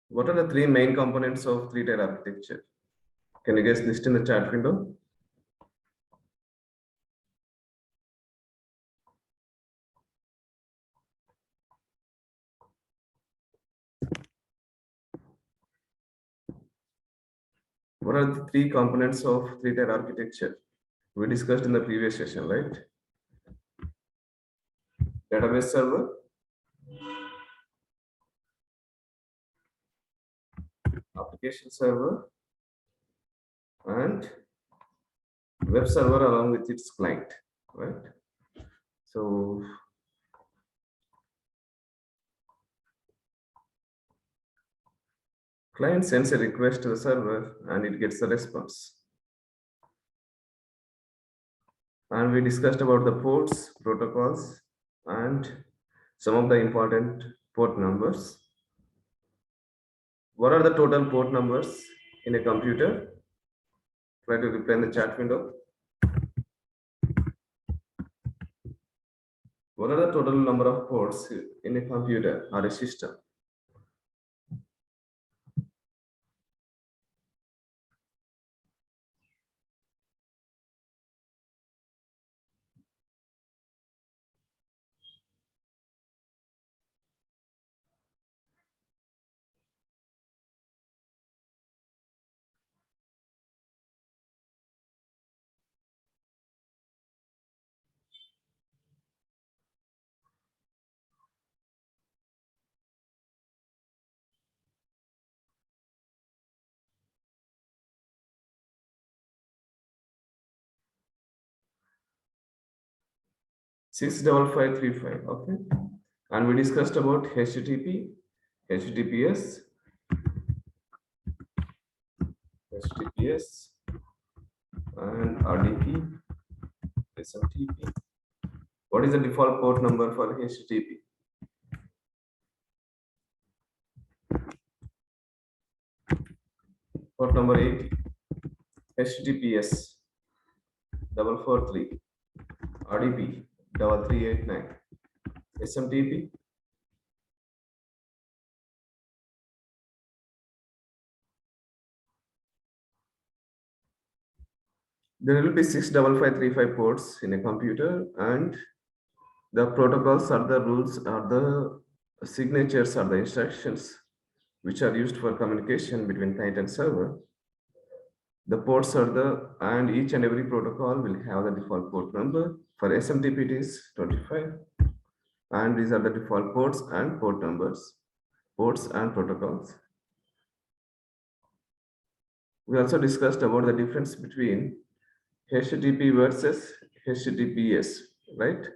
What are the three main components of three-tier architecture? Can you guys list in the chat window? What are the three components of three-tier architecture? We discussed in the previous session, right? Database server, application server, and web server along with its client, right? So client sends a request to the server and it gets the response. And we discussed about the ports, protocols, and some of the important port numbers. What are the total port numbers in a computer? Try to reply in the chat window. What are the total number of ports in a computer or a system? Six double five three five. Okay. And we discussed about HTTP, HTTPS, HTTPS, and RDP, SMTP. What is the default port number for HTTP? Port number 80. HTTPS 443. RDP 3389. SMTP there will be 65535 ports in a computer, and the protocols are the rules, are the signatures, are the instructions which are used for communication between client and server. The ports are and each and every protocol will have the default port number. For SMTP, it is 25. And these are the default ports and port numbers, ports and protocols. We also discussed about the difference between HTTP versus HTTPS, right?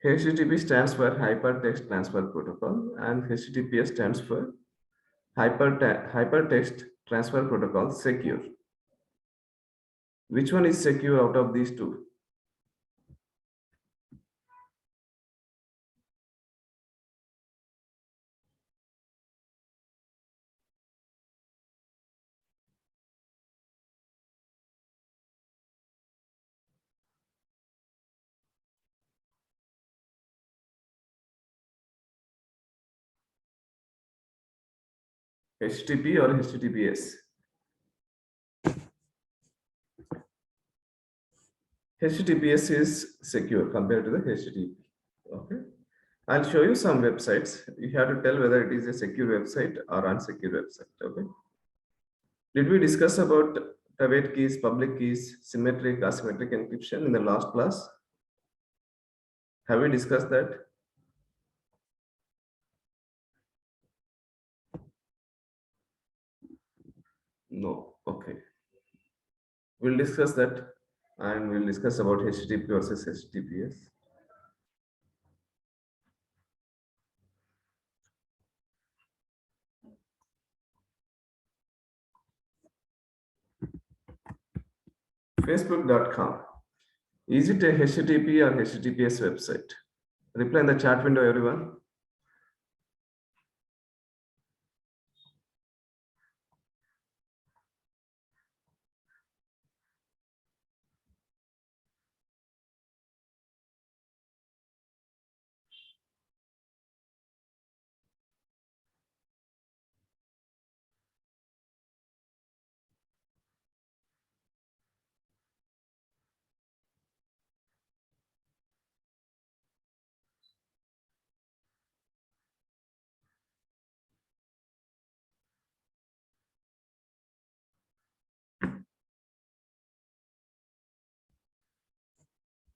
HTTP stands for Hypertext Transfer Protocol, and HTTPS stands for Hypertext Transfer Protocol Secure. Which one is secure out of these two? HTTP or HTTPS? HTTPS is secure compared to the HTTP. Okay. I'll show you some websites. You have to tell whether it is a secure website or unsecure website. Okay. Did we discuss about private keys, public keys, symmetric, asymmetric encryption in the last class? Have we discussed that? No. Okay. We'll discuss that, and we'll discuss about HTTP versus HTTPS. Facebook.com. Is it a HTTP or HTTPS website? Reply in the chat window, everyone.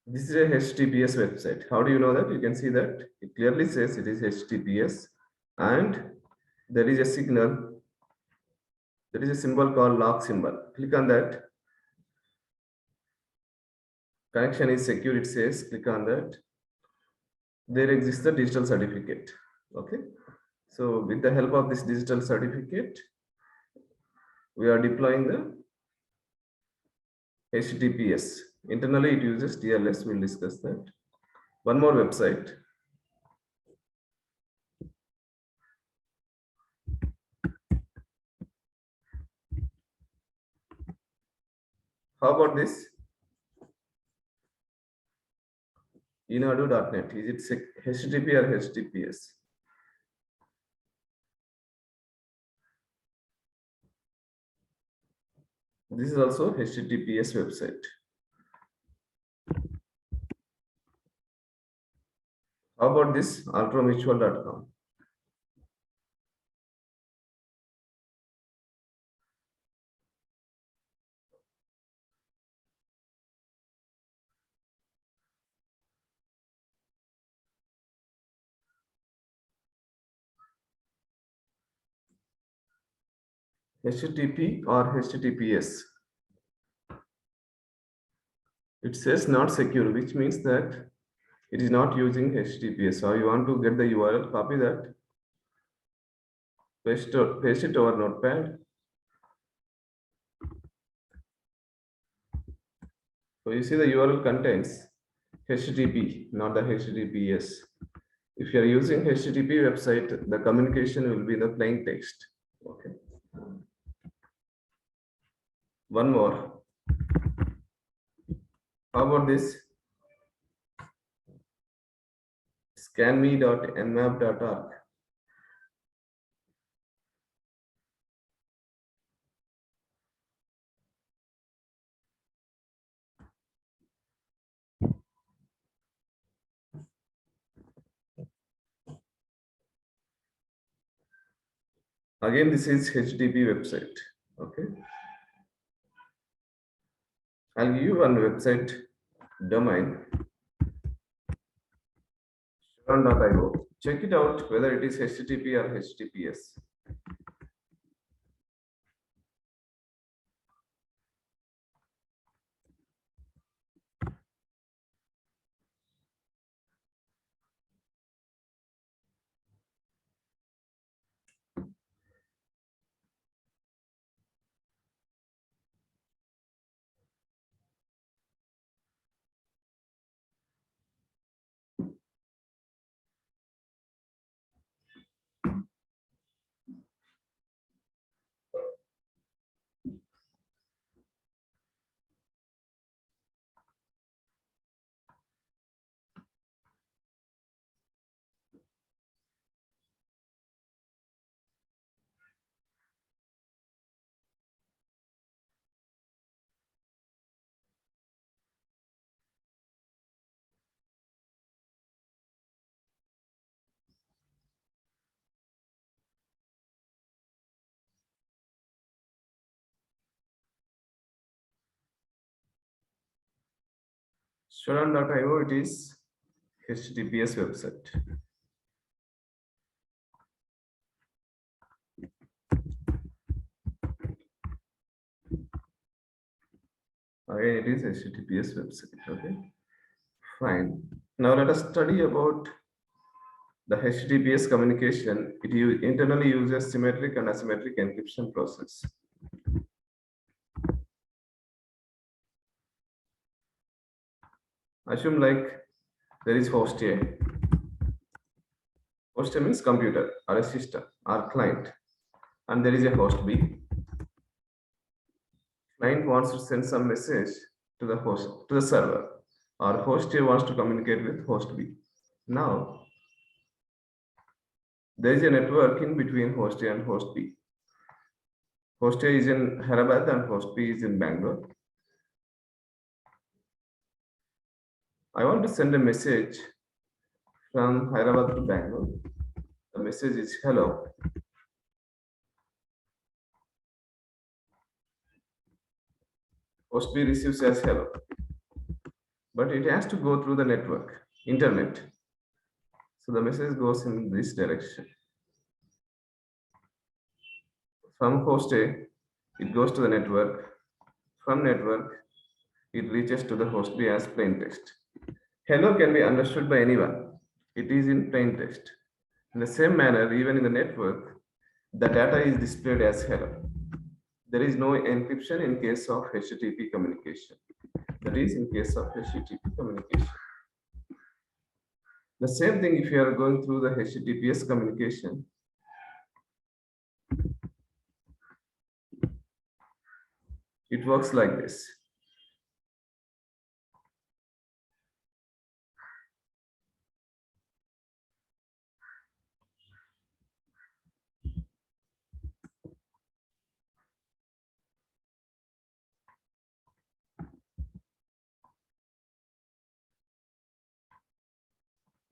This is a HTTPS website. How do you know that? You can see that it clearly says it is HTTPS, and there is a signal, there is a symbol called lock symbol. Click on that. Connection is secure, it says. Click on that. There exists a digital certificate. Okay. So with the help of this digital certificate, we are deploying the HTTPS. Internally, it uses TLS. We'll discuss that. One more website. How about this? Inadu.net. Is it HTTP or HTTPS? This is also HTTPS website. How about this? ultramutual.com. HTTP or HTTPS. It says not secure, which means that it is not using HTTPS. So you want to get the URL, copy that, paste it over Notepad. So you see the URL contains HTTP, not the HTTPS. If you are using HTTP website, the communication will be the plain text. Okay. One more. How about this? Scanme.nmap.org. Again, this is HTTP website. Okay. I'll give you one website domain, sharon.io. Check it out whether it is HTTP or HTTPS. Sharon.io, it is HTTPS website. Again, it is HTTPS website. Okay, fine. Now let us study about the HTTPS communication. It internally uses symmetric and asymmetric encryption process. Assume like there is host A. Host A means computer or a system or client, and there is a host B. Client wants to send some message to the host, to the server, or host A wants to communicate with host B. Now, there is a network in between host A and host B. Host A is in Hyderabad and host B is in Bangalore. I want to send a message from Hyderabad to Bangalore. The message is hello. Host B receives as hello. but it has to go through the network, internet. So the message goes in this direction. From host A, it goes to the network. From network, it reaches to the host B as plain text. Hello can be understood by anyone. It is in plain text. In the same manner, even in the network, the data is displayed as hello. There is no encryption in case of HTTP communication. That is in case of HTTP communication. The same thing if you are going through the HTTPS communication. It works like this.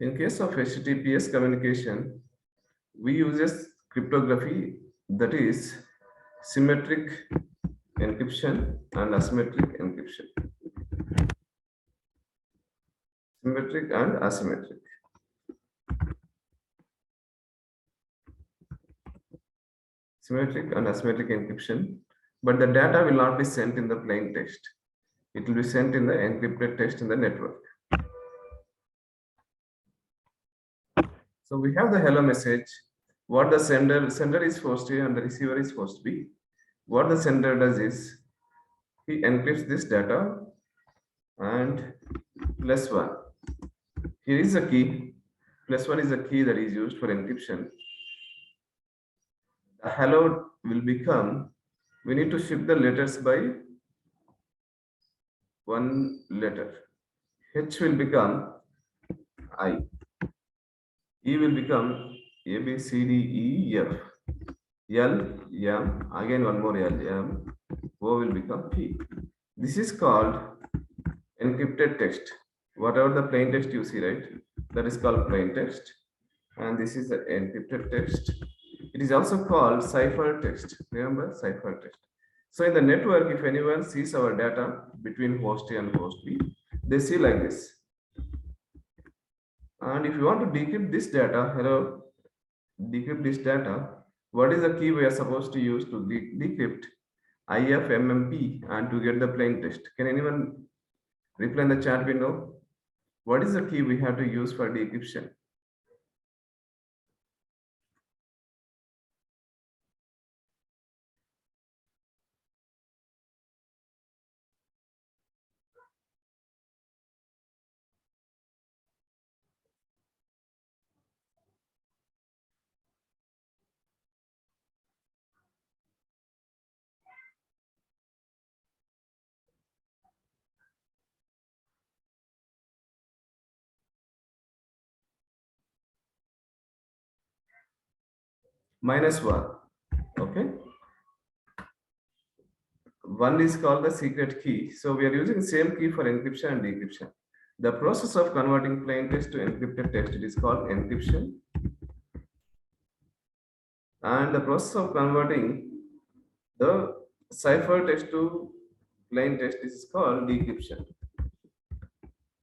In case of HTTPS communication, we use cryptography, that is symmetric encryption and asymmetric encryption. Symmetric and asymmetric. Symmetric and asymmetric encryption, but the data will not be sent in the plain text. It will be sent in the encrypted text in the network. So we have the hello message. What the sender is host A and the receiver is host B. What the sender does is he encrypts this data and +1. Here is a key. +1 is a key that is used for encryption. The hello will become, we need to shift the letters by one letter. H will become I. E will become A, B, C, D, E, F. L, M, again one more L, M. O will become P. This is called encrypted text. Whatever the plain text you see, right? That is called plain text. And this is the encrypted text. It is also called cipher text. Remember, cipher text. So in the network, if anyone sees our data between host A and host B, they see like this. And if you want to decrypt this data, decrypt this data, what is the key we are supposed to use to decrypt IFMMP and to get the plain text? Can anyone reply in the chat window? What is the key we have to use for decryption? -1. Okay. One is called the secret key. So we are using same key for encryption and decryption. The process of converting plain text to encrypted text, it is called encryption. And the process of converting the cipher text to plain text is called decryption.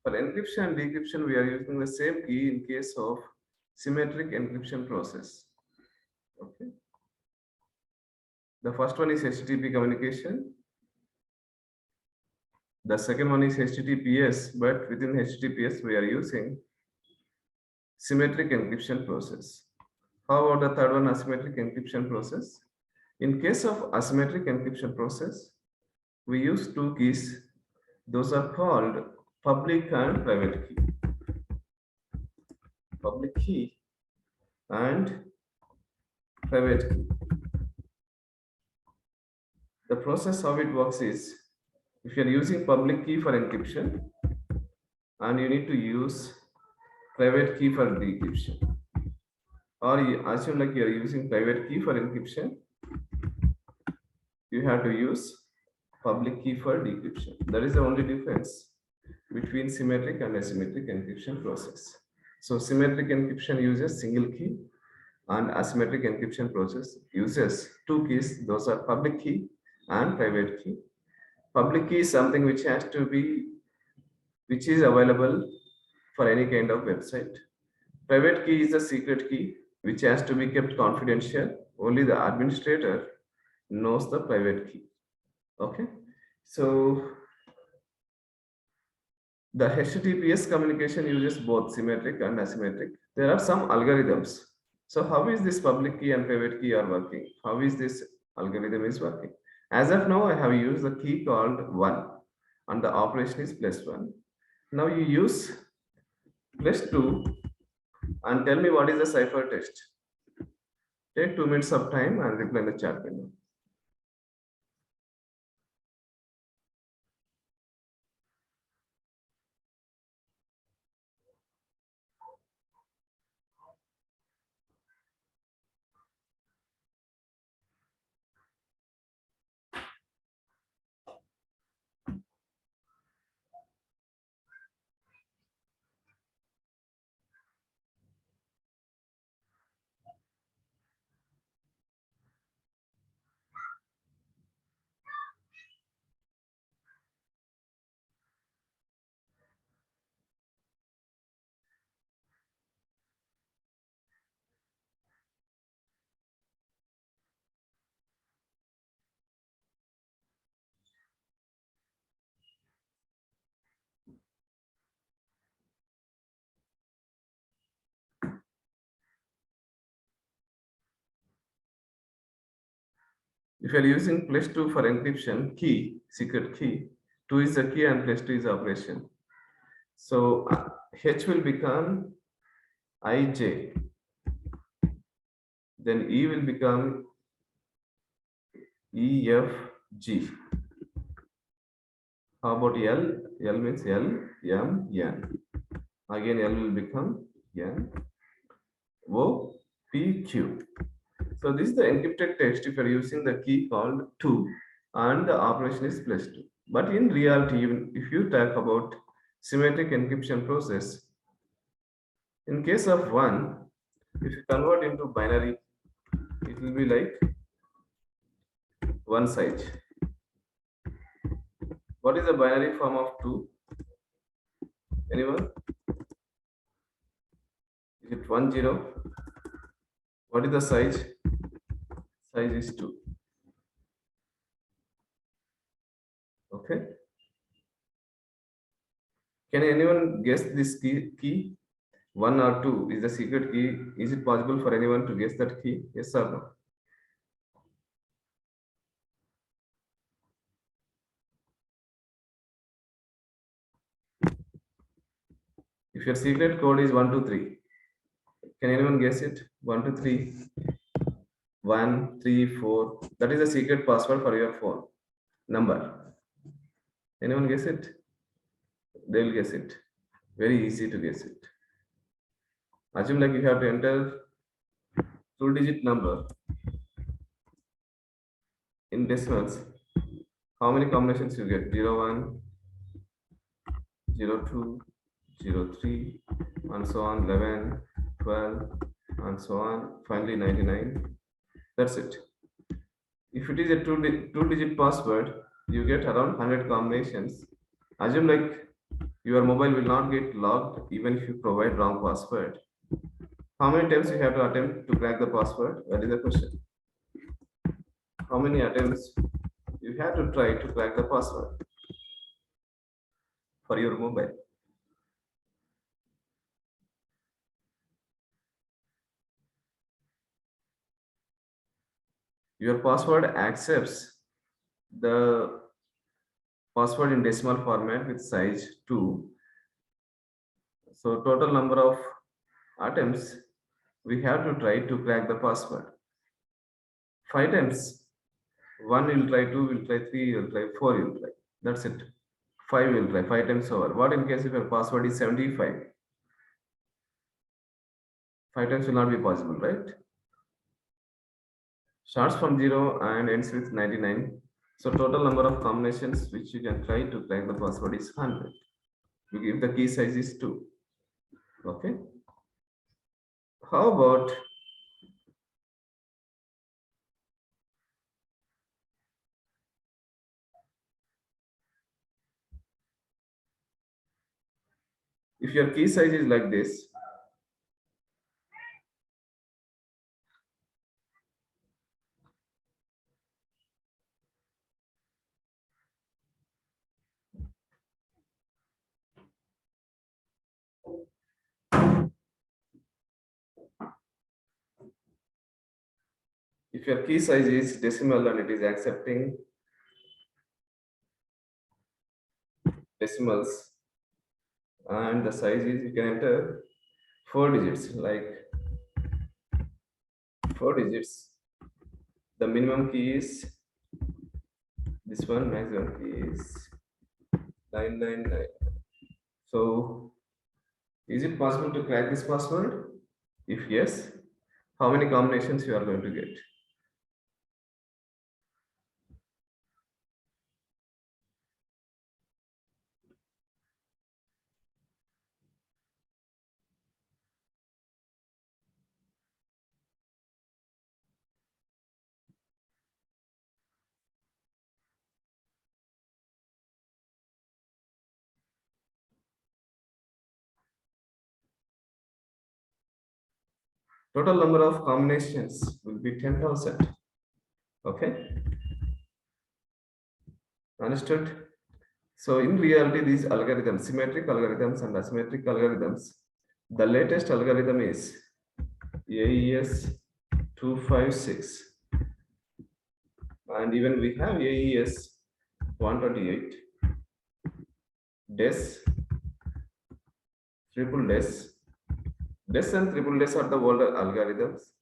For encryption and decryption, we are using the same key in case of symmetric encryption process. Okay. The first one is HTTP communication. The second one is HTTPS, but within HTTPS, we are using symmetric encryption process. How about the third one, asymmetric encryption process? In case of asymmetric encryption process, we use two keys. Those are called public and private key. Public key and private key. The process how it works is, if you are using public key for encryption and you need to use private key for decryption, or you assume like you are using private key for encryption, you have to use public key for decryption. That is the only difference between symmetric and asymmetric encryption process. So symmetric encryption uses single key and asymmetric encryption process uses two keys. Those are public key and private key. Public key is something which has to be which is available for any kind of website. Private key is a secret key which has to be kept confidential. Only the administrator knows the private key. Okay. So the HTTPS communication uses both symmetric and asymmetric. There are some algorithms. So how is this public key and private key are working? How is this algorithm is working? As of now, I have used the key called 1 and the operation is +1. Now you use +2 and tell me what is the cipher text. Take 2 minutes of time and reply in the chat window. If you are using +2 for encryption, key, secret key, 2 is the key and +2 is the operation. So H will become IJ, then E will become EFG. How about L? L means L, M, N. Again, L will become N, O, P, Q. So this is the encrypted text if you are using the key called 2 and the operation is +2. But in reality, even if you talk about symmetric encryption process, in case of 1, if you convert into binary, it will be like one side. What is the binary form of 2? Anyone? Is it 1, 0? What is the size? Size is 2. Okay. Can anyone guess this key? 1 or 2 is the secret key. Is it possible for anyone to guess that key? Yes or no? If your secret code is 123, can anyone guess it? 123, 134. That is the secret password for your phone number. Anyone guess it? They will guess it. Very easy to guess it. Assume like you have to enter 2-digit number in decimals. How many combinations you get? 01, 02, 03, and so on, 11, 12, and so on. Finally, 99. That's it. If it is a two-digit password, you get around 100 combinations. Assume like your mobile will not get locked even if you provide wrong password. How many times you have to attempt to crack the password? That is the question. How many attempts you have to try to crack the password for your mobile? Your password accepts the password in decimal format with size 2. So total number of attempts we have to try to crack the password. 5 times. 1 will try, 2 will try, 3 will try, 4 will try. That's it. 5 will try, 5 times over. What in case if your password is 75? 5 times will not be possible, right? Starts from 0 and ends with 99. So total number of combinations which you can try to crack the password is 100. If the key size is 2. Okay. How about If your key size is like this, if your key size is decimal and it is accepting decimals, and the size is, you can enter 4 digits, like 4 digits. The minimum key is this one, maximum key is 999. So, is it possible to crack this password? If yes, how many combinations you are going to get? Total number of combinations will be 10,000. Okay, understood? So in reality, these algorithms, symmetric algorithms and asymmetric algorithms, the latest algorithm is AES 256. And even we have AES 128, DES, triple DES. DES and triple DES are the older algorithms.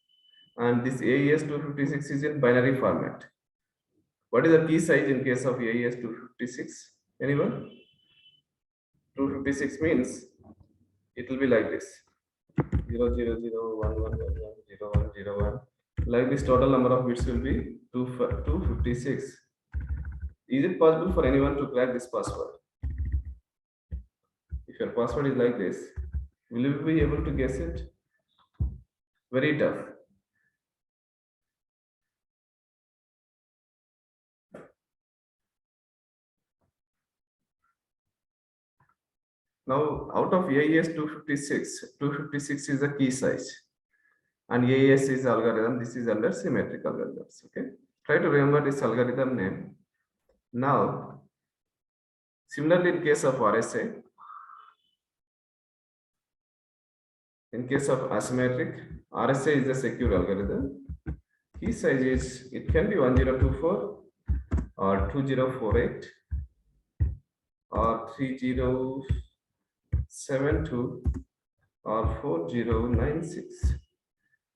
And this AES 256 is in binary format. What is the key size in case of AES 256? Anyone? 256 means it will be like this: 00011110101. Like this, total number of bits will be 256. Is it possible for anyone to crack this password? If your password is like this, will you be able to guess it? Very tough. Now, out of AES 256, 256 is the key size, and AES is algorithm. This is under symmetric algorithms. Okay, try to remember this algorithm name. Now, similarly, in case of RSA, in case of asymmetric, RSA is a secure algorithm. Key size is, it can be 1024 or 2048 or 3072 or 4096.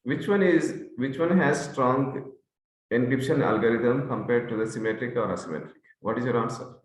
Which one has strong encryption algorithm compared to the symmetric or asymmetric? What is your answer?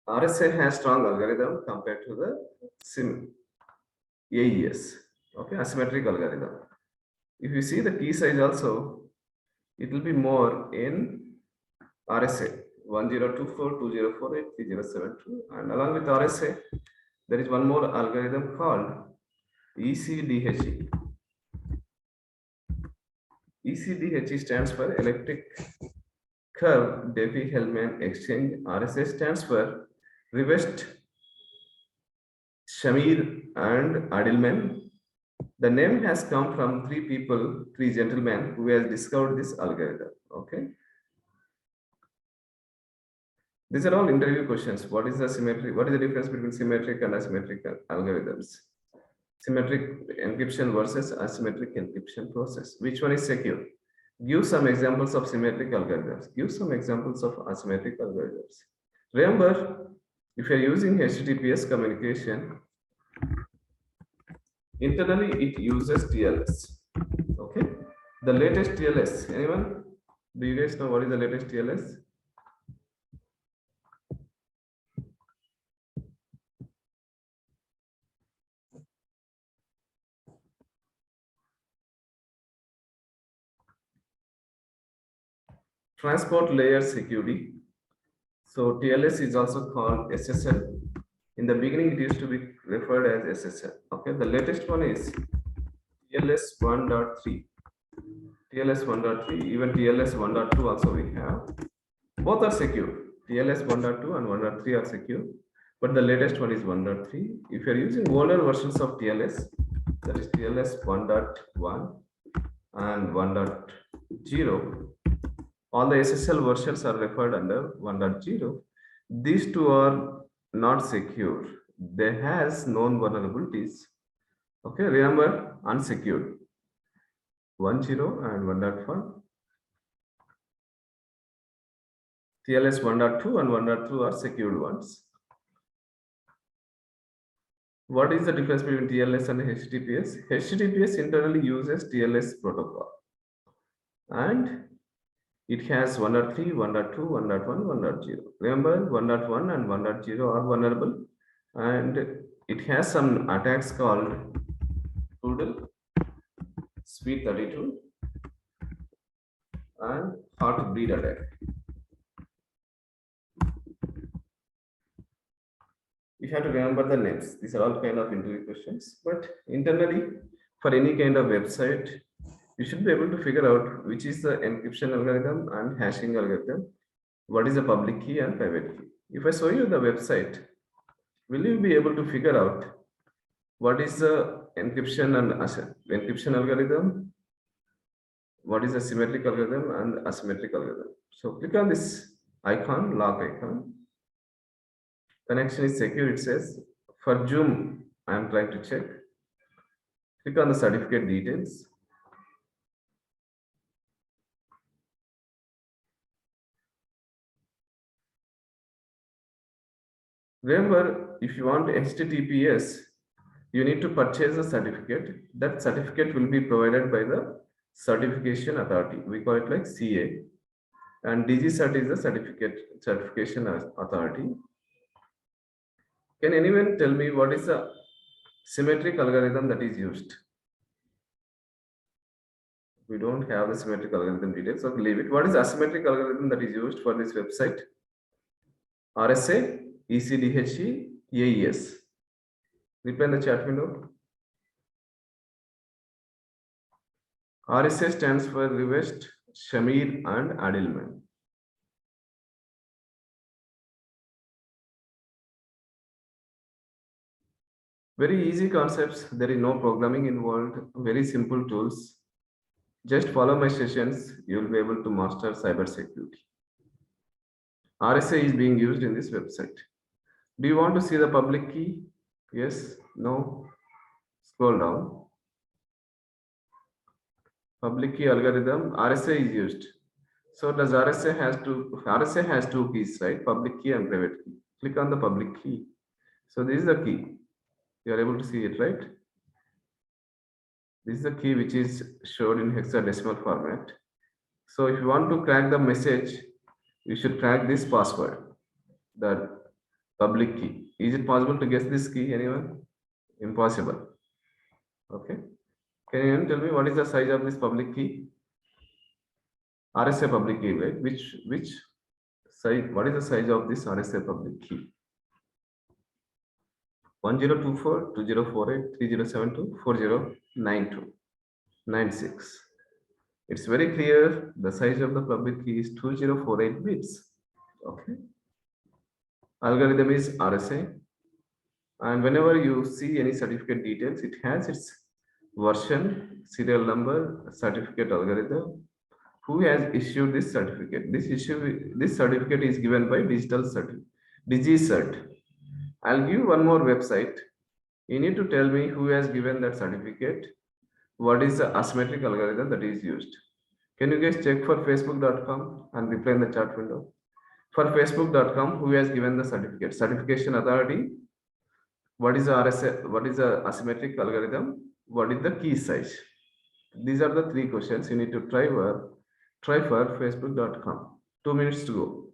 RSA has strong algorithm compared to the sim AES. Okay, asymmetric algorithm. If you see the key size also, it will be more in RSA 1024, 2048, 3072, and along with RSA, there is one more algorithm called ECDHE. ECDHE stands for Electric Curve Diffie-Hellman Exchange. RSA stands for Reversed Shamir and Adilman. The name has come from three gentlemen who have discovered this algorithm. Okay. These are all interview questions. What is the symmetry? What is the difference between symmetric and asymmetric algorithms? Symmetric encryption versus asymmetric encryption process. Which one is secure? Give some examples of symmetric algorithms. Give some examples of asymmetric algorithms. Remember, if you're using HTTPS communication, internally it uses TLS. Okay. The latest TLS. Anyone? Do you guys know what is the latest TLS? Transport layer security. So TLS is also called SSL. In the beginning, it used to be referred as SSL. Okay, the latest one is TLS 1.3. TLS 1.3, even TLS 1.2 also we have. Both are secure. TLS 1.2 and 1.3 are secure, but the latest one is 1.3. If you are using older versions of TLS, that is TLS 1.1 and 1.0, all the SSL versions are referred under 1.0. These two are not secure. They has known vulnerabilities. Okay, remember unsecured 1.0 and 1.1. TLS 1.2 and 1.2 are secured ones. What is the difference between TLS and HTTPS? HTTPS internally uses TLS protocol, and it has 1.3, 1.2, 1.1, 1.0. Remember, 1.1 and 1.0 are vulnerable, and it has some attacks called Poodle, Sweet 32, and Heartbreed attack. You have to remember the names. These are all kind of interview questions, but internally, for any kind of website, you should be able to figure out which is the encryption algorithm and hashing algorithm, what is the public key and private key. If I show you the website, will you be able to figure out what is the encryption and encryption algorithm, what is the symmetric algorithm and asymmetric algorithm? So click on this icon, lock icon. Connection is secure, it says. For Zoom, I am trying to check. Click on the certificate details. Remember, if you want HTTPS, you need to purchase a certificate. That certificate will be provided by the certification authority. We call it like CA. And DigiCert is the certification authority. Can anyone tell me what is the symmetric algorithm that is used? We don't have the symmetric algorithm details, so leave it. What is the asymmetric algorithm that is used for this website? RSA, ECDHE, AES. Reply in the chat window. RSA stands for Rivest, Shamir, and Adilman. Very easy concepts. There is no programming involved. Very simple tools. Just follow my sessions. You will be able to master cybersecurity. RSA is being used in this website. Do you want to see the public key? Yes, no. Scroll down. Public key algorithm, RSA is used. So does RSA has two keys, right? Public key and private key. Click on the public key. So this is the key. You are able to see it, right? This is the key which is showed in hexadecimal format. So if you want to crack the message, you should crack this password, the public key. Is it possible to guess this key, anyone? Impossible. Okay. Can you tell me what is the size of this public key? RSA public key, right? Which size? What is the size of this RSA public key? 1024, 2048, 3072, 4092, 96. It's very clear. The size of the public key is 2048 bits. Okay. Algorithm is RSA. And whenever you see any certificate details, it has its version, serial number, certificate algorithm. Who has issued this certificate? This certificate is given by DigiCert. I'll give one more website. You need to tell me who has given that certificate. What is the asymmetric algorithm that is used? Can you guys check for facebook.com and reply in the chat window? For facebook.com, who has given the certificate? Certification authority. What is the RSA? What is the asymmetric algorithm? What is the key size? These are the three questions you need to try for facebook.com. 2 minutes to go.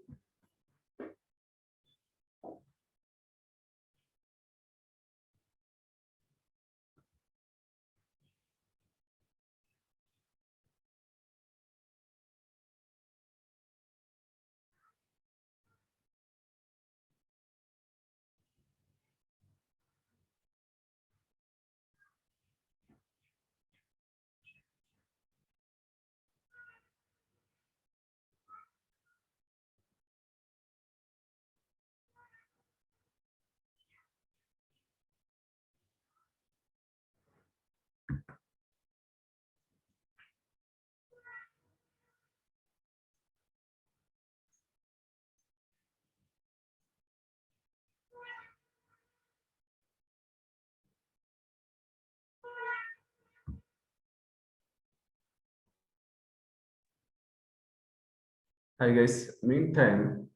Hi guys. Meantime,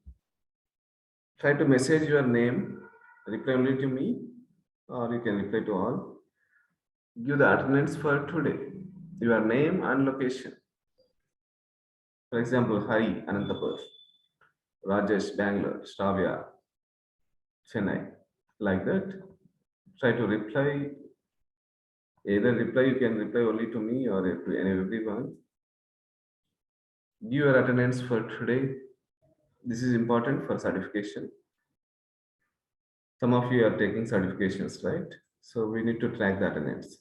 try to message your name, reply only to me, or you can reply to all. Give the attendance for today, your name and location. For example, Hari, Anantapur, Rajesh, Bangalore, Shravya, Chennai. Like that. Try to reply. Either reply, you can reply only to me or to everyone. Give your attendance for today. This is important for certification. Some of you are taking certifications, right? So we need to track the attendance.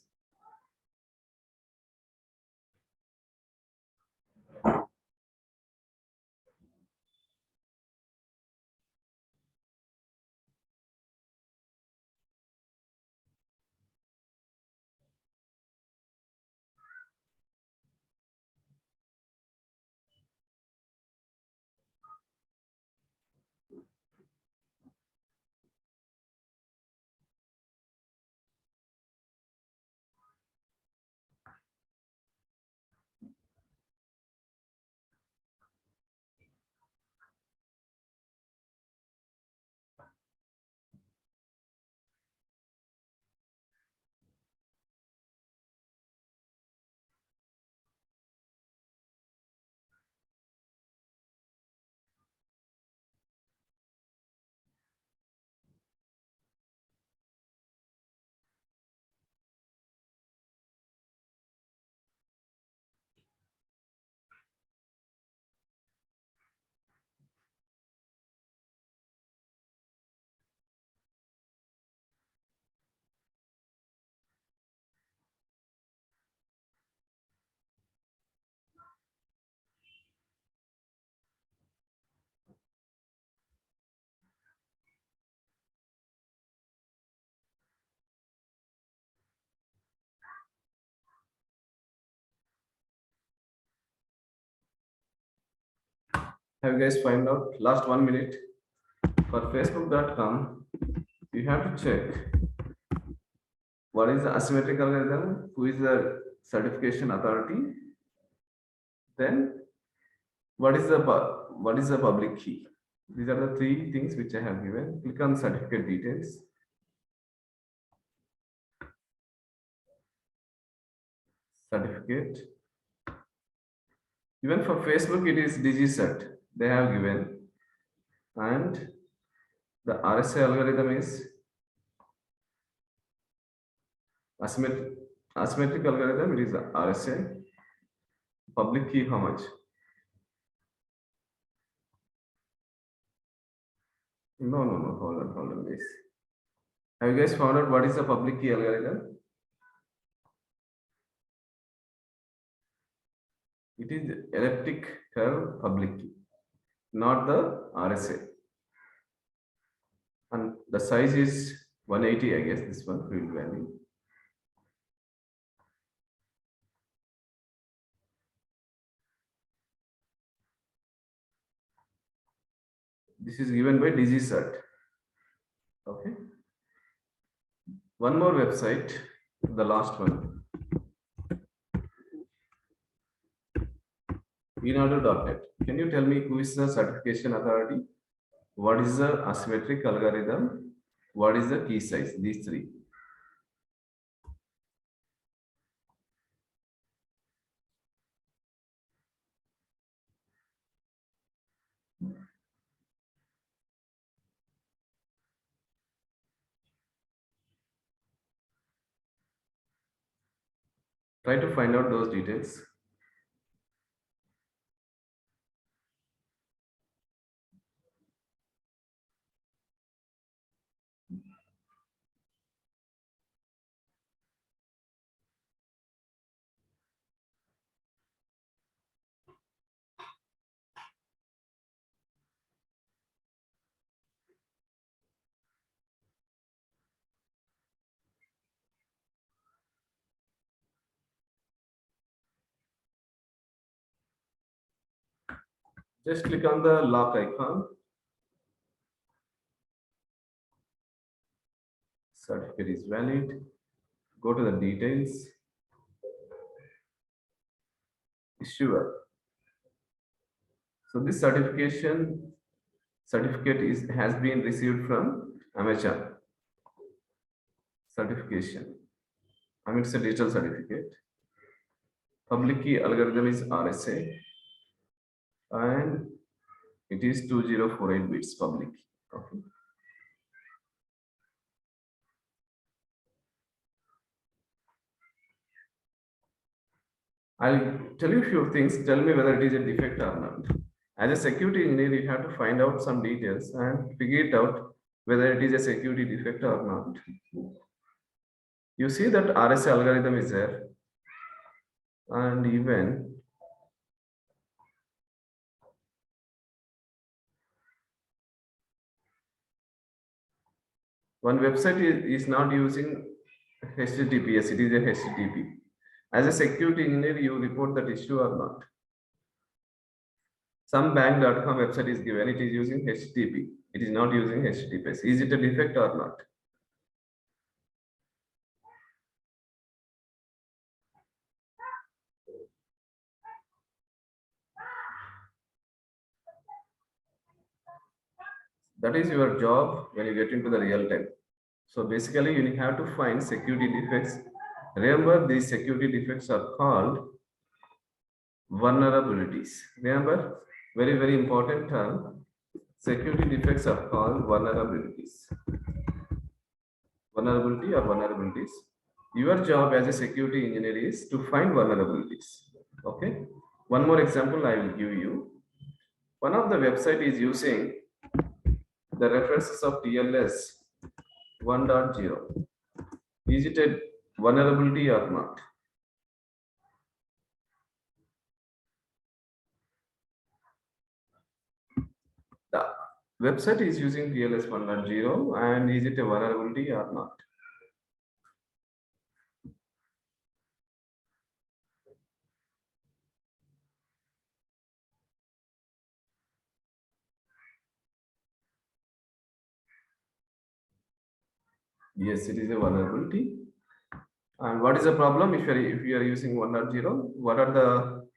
Have you guys find out? Last 1 minute. For facebook.com, you have to check what is the asymmetric algorithm, who is the certification authority, then what is the public key. These are the three things which I have given. Click on certificate details. Certificate. Even for Facebook, it is DigiCert. They have given, and the RSA algorithm is asymmetric. Asymmetric algorithm. It is the RSA. Public key how much? No, no, no. Hold on, guys. Have you guys found out what is the public key algorithm? It is elliptic curve public key, not the RSA. And the size is 180, I guess, this one field value. This is given by DigiCert. Okay. One more website, the last one, enado.net. Can you tell me who is the certification authority? What is the asymmetric algorithm? What is the key size? These three. Try to find out those details. Just click on the lock icon. Certificate is valid. Go to the details. Issuer. So this certificate has been received from Amazon. Certification. I mean, it's a digital certificate. Public key algorithm is RSA, and it is 2048 bits public. Okay. I'll tell you a few things. Tell me whether it is a defect or not. As a security engineer, you have to find out some details and figure it out whether it is a security defect or not. You see that RSA algorithm is there, and even one website is not using HTTPS, it is a HTTP. As a security engineer, you report that issue or not. Some bank.com website is given, it is using HTTP. It is not using HTTPS. Is it a defect or not? That is your job when you get into the real time. So basically, you have to find security defects. Remember, these security defects are called vulnerabilities. Remember, very, very important term. Security defects are called vulnerabilities. Vulnerability or vulnerabilities. Your job as a security engineer is to find vulnerabilities. Okay. One more example I will give you. One of the website is using the references of TLS 1.0. Is it a vulnerability or not? The website is using TLS 1.0, and is it a vulnerability or not? Yes, it is a vulnerability. And what is the problem if you are using 1.0? What are the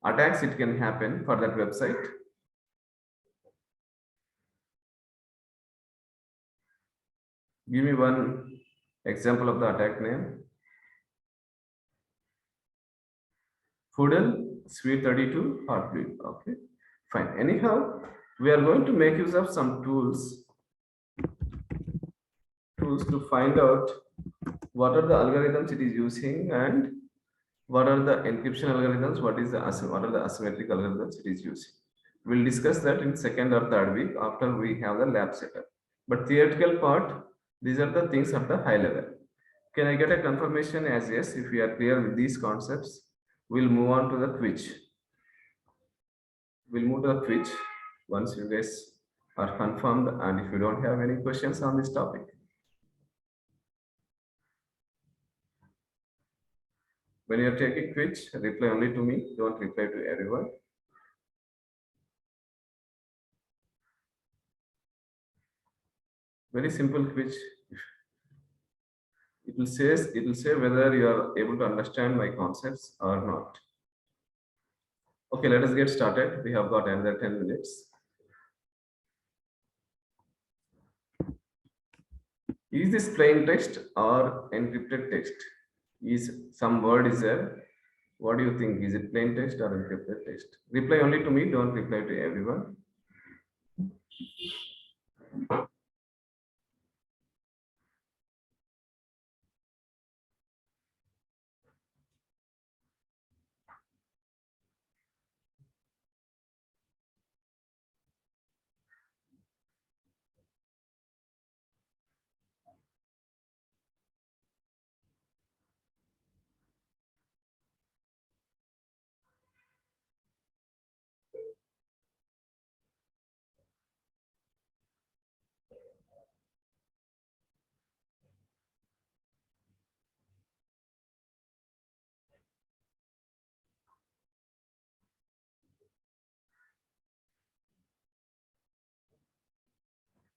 attacks it can happen for that website? Give me one example of the attack name. Foodle, Sweet 32, Heartbleed. Okay, fine. Anyhow, we are going to make use of some tools to find out what are the algorithms it is using and what are the encryption algorithms, what are the asymmetric algorithms it is using. We'll discuss that in second or third week after we have the lab setup. But theoretical part, these are the things at the high level. Can I get a confirmation as yes? If we are clear with these concepts, we'll move on to the quiz. We'll move to the quiz once you guys are confirmed, and if you don't have any questions on this topic. When you're taking quiz, reply only to me, don't reply to everyone. Very simple quiz. it will say whether you are able to understand my concepts or not. Okay, let us get started. We have got another 10 minutes. Is this plain text or encrypted text? Is some word is there? What do you think? Is it plain text or encrypted text? Reply only to me, don't reply to everyone.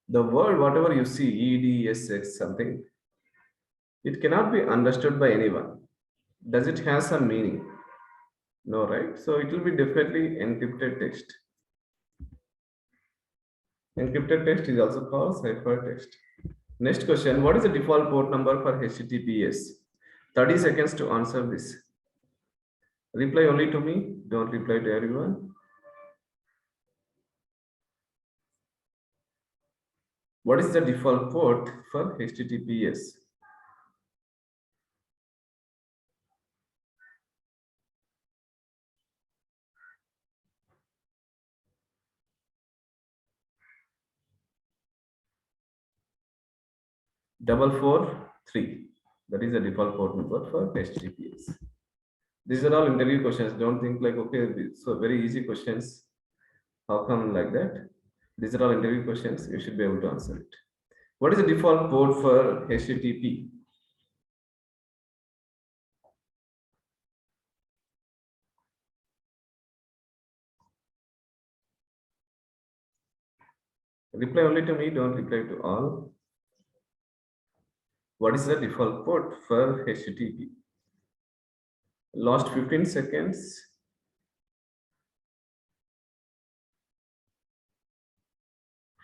The word, whatever you see, EDSX something, it cannot be understood by anyone. Does it have some meaning? No, right? So it will be definitely encrypted text. Encrypted text is also called ciphertext. Next question, what is the default port number for HTTPS? 30 seconds to answer this. Reply only to me, don't reply to everyone. What is the default port for HTTPS? Double four three. That is the default port number for HTTPS. These are all interview questions. Don't think like, okay, so very easy questions. How come like that? These are all interview questions. You should be able to answer it. What is the default port for HTTP? Reply only to me, don't reply to all. What is the default port for HTTP? Last 15 seconds.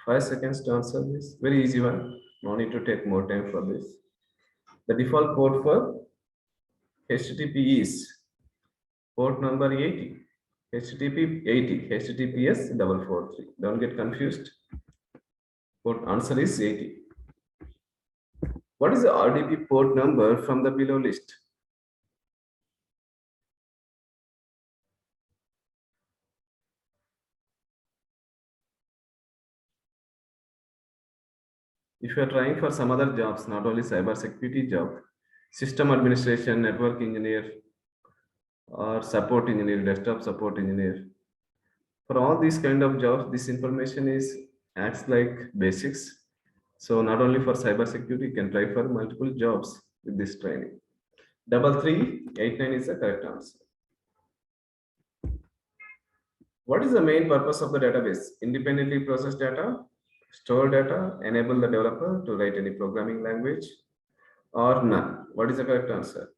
5 seconds to answer this. Very easy one. No need to take more time for this. The default port for HTTP is port number 80. HTTP 80. HTTPS 443. Don't get confused. Port answer is 80. What is the RDP port number from the below list? If you are trying for some other jobs, not only cyber security job, system administration, network engineer, or support engineer, desktop support engineer, for all these kind of jobs, this information is acts like basics. So not only for cyber security, you can try for multiple jobs with this training. 3389 is the correct answer. What is the main purpose of the database? Independently process data, store data, enable the developer to write any programming language, or none? What is the correct answer?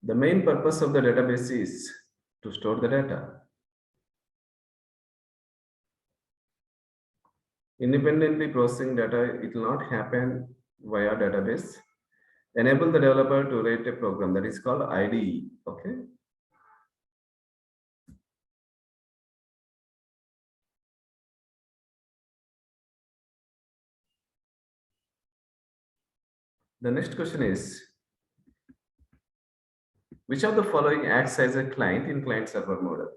The main purpose of the database is to store the data. Independently processing data, it will not happen via database. enable the developer to write a program that is called IDE. Okay. The next question is, which of the following acts as a client in client server model?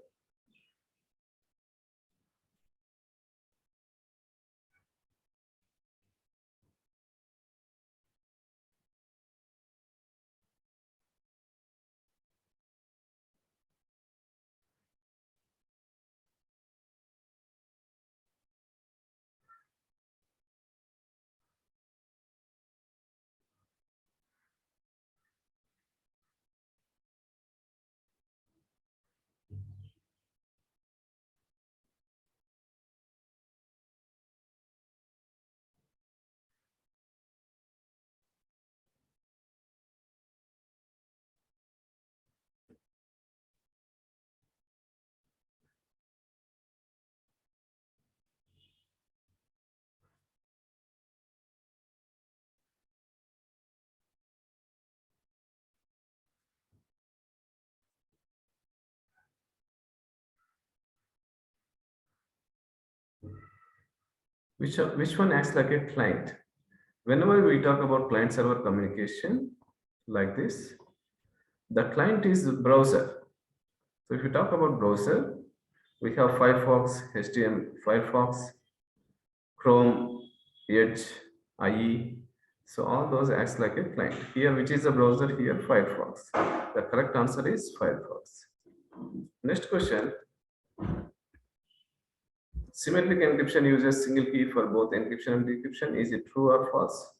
Which one acts like a client? Whenever we talk about client server communication like this, the client is the browser. So if you talk about browser, we have Firefox, HTML, Firefox, Chrome, Edge, IE. So all those acts like a client. Here, which is the browser? Here, Firefox. The correct answer is Firefox. Next question. Symmetric encryption uses single key for both encryption and decryption. Is it true or false?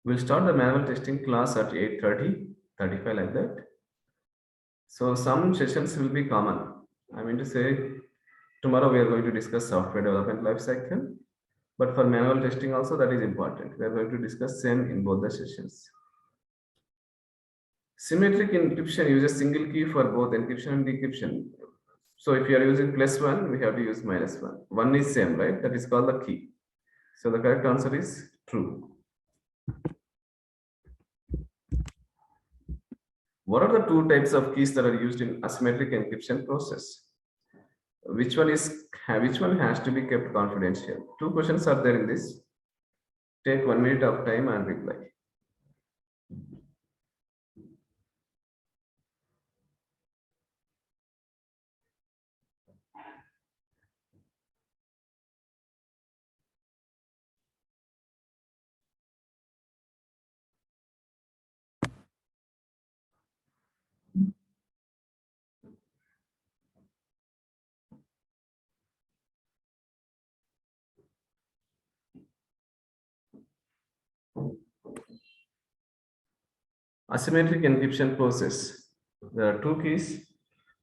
We'll start the manual testing class at 8:30, 35 like that. So some sessions will be common. I mean to say, tomorrow we are going to discuss software development lifecycle, but for manual testing also that is important. We are going to discuss same in both the sessions. Symmetric encryption uses single key for both encryption and decryption. So if you are using +1, we have to use -1. One is same, right? That is called the key. So the correct answer is true. What are the two types of keys that are used in asymmetric encryption process? Which one has to be kept confidential? Two questions are there in this. Take 1 minute of time and reply. Asymmetric encryption process. There are two keys.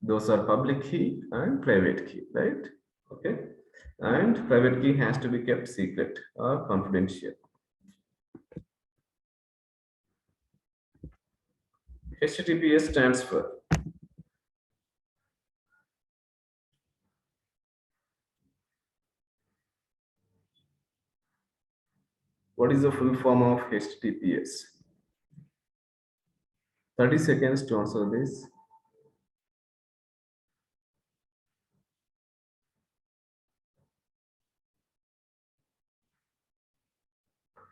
Those are public key and private key, right? Okay. And private key has to be kept secret or confidential. HTTPS stands for. What is the full form of HTTPS? 30 seconds to answer this.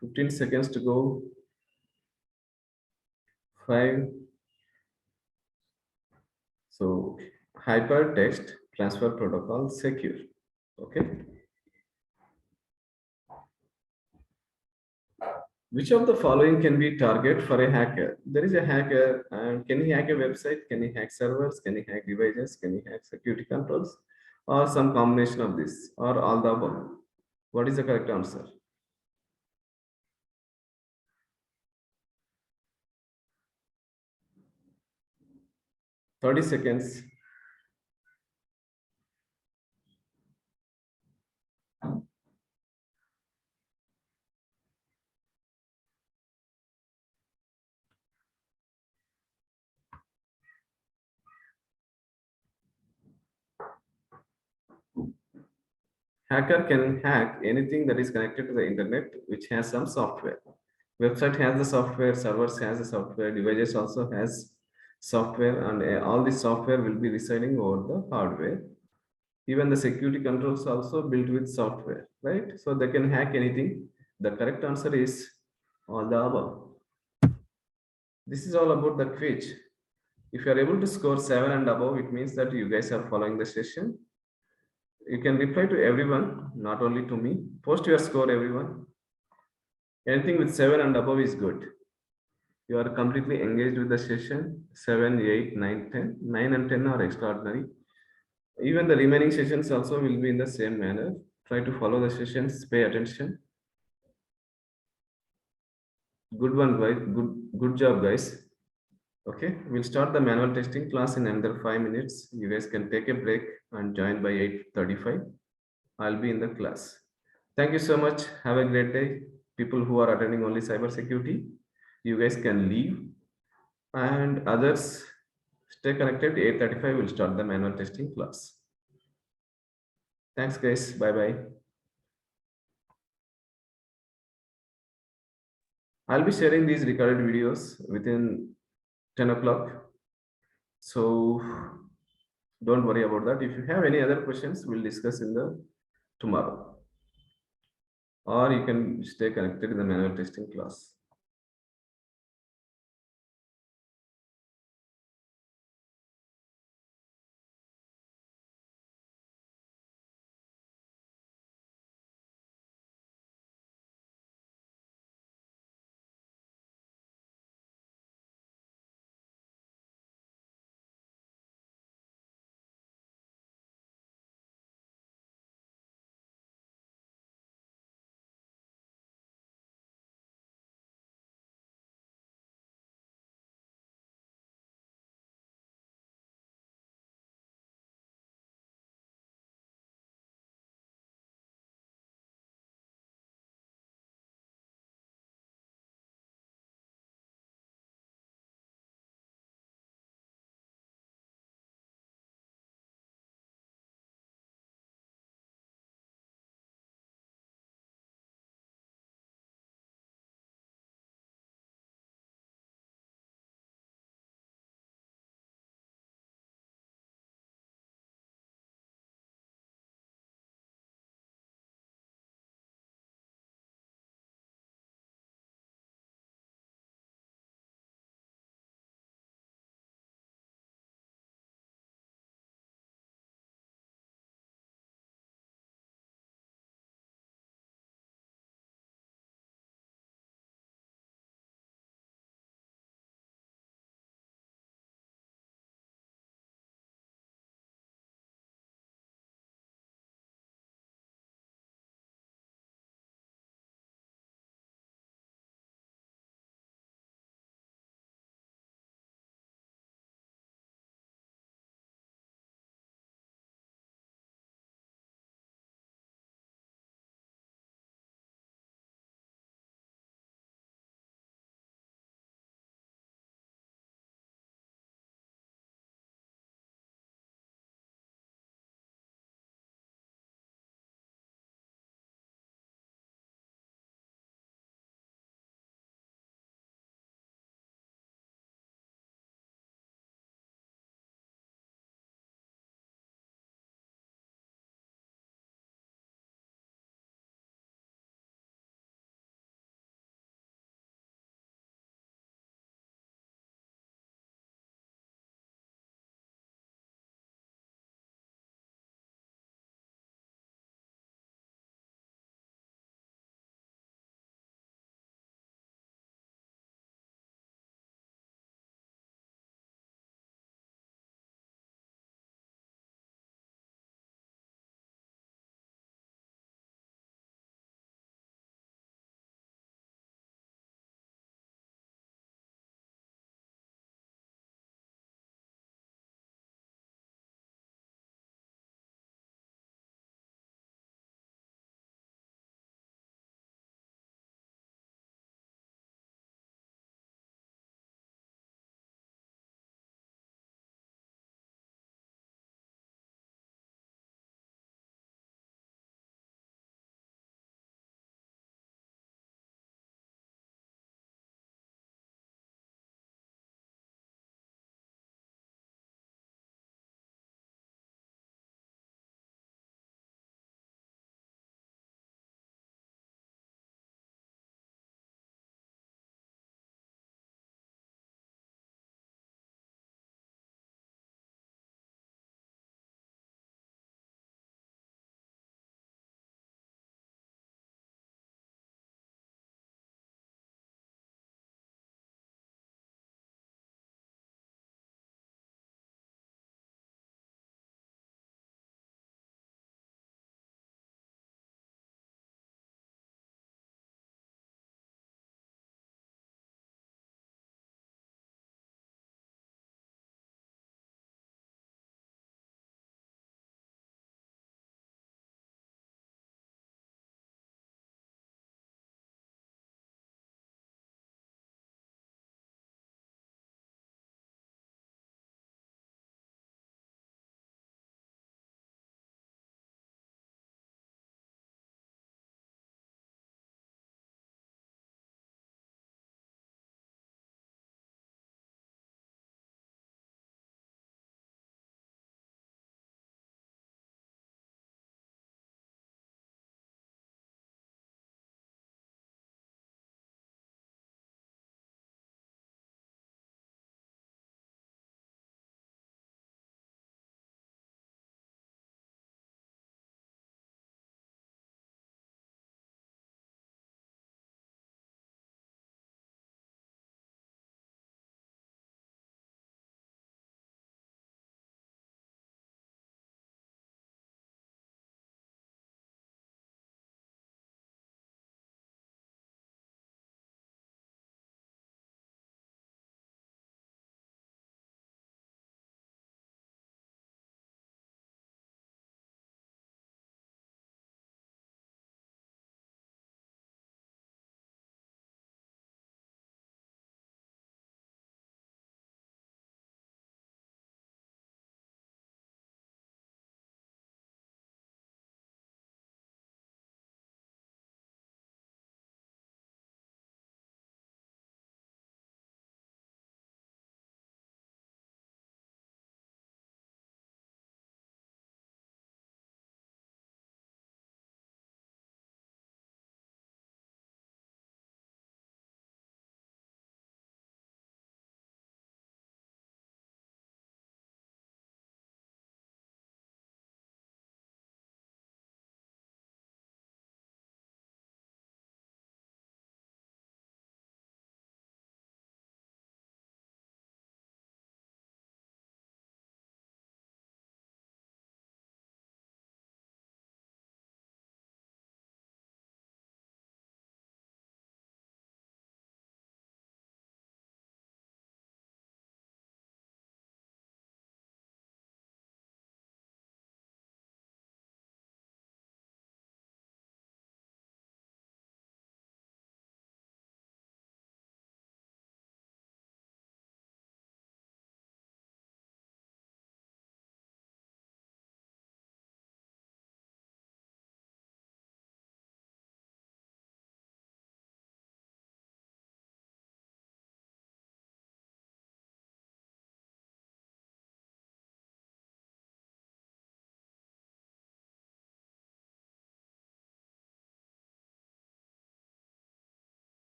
15 seconds to go. 5. So hypertext transfer protocol secure. Okay. Which of the following can be target for a hacker? There is a hacker, and can he hack a website? Can he hack servers? Can he hack devices? Can he hack security controls? Or some combination of this, or all the above? What is the correct answer? 30 seconds. Hacker can hack anything that is connected to the internet, which has some software. Website has the software, servers has the software, devices also has software, and all this software will be residing over the hardware. Even the security controls also built with software, right? So they can hack anything. The correct answer is all the above. This is all about the quiz. If you are able to score 7 and above, it means that you guys are following the session. You can reply to everyone, not only to me. Post your score, everyone. Anything with 7 and above is good. You are completely engaged with the session. 7, 8, 9, 10. 9 and 10 are extraordinary. Even the remaining sessions also will be in the same manner. Try to follow the sessions, pay attention. Good one, guys. Good job, guys. Okay, we'll start the manual testing class in another 5 minutes. You guys can take a break and join by 8:35. I'll be in the class. Thank you so much. Have a great day. People who are attending only cybersecurity, you guys can leave, and others stay connected. 8:35 will start the manual testing class. Thanks, guys. Bye bye. I'll be sharing these recorded videos within 10 o'clock. So don't worry about that. If you have any other questions, we'll discuss in the tomorrow. Or you can stay connected in the manual testing class.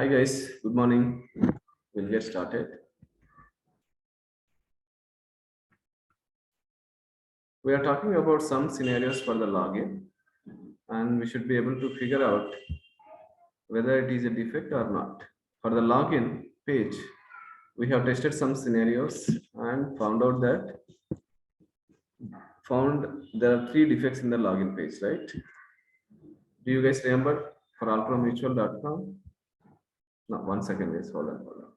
Hi guys, good morning. We'll get started. We are talking about some scenarios for the login, and we should be able to figure out whether it is a defect or not. For the login page, we have tested some scenarios and found out that there are three defects in the login page, right? Do you guys remember for alphamutual.com? No, 1 second, guys. Hold on.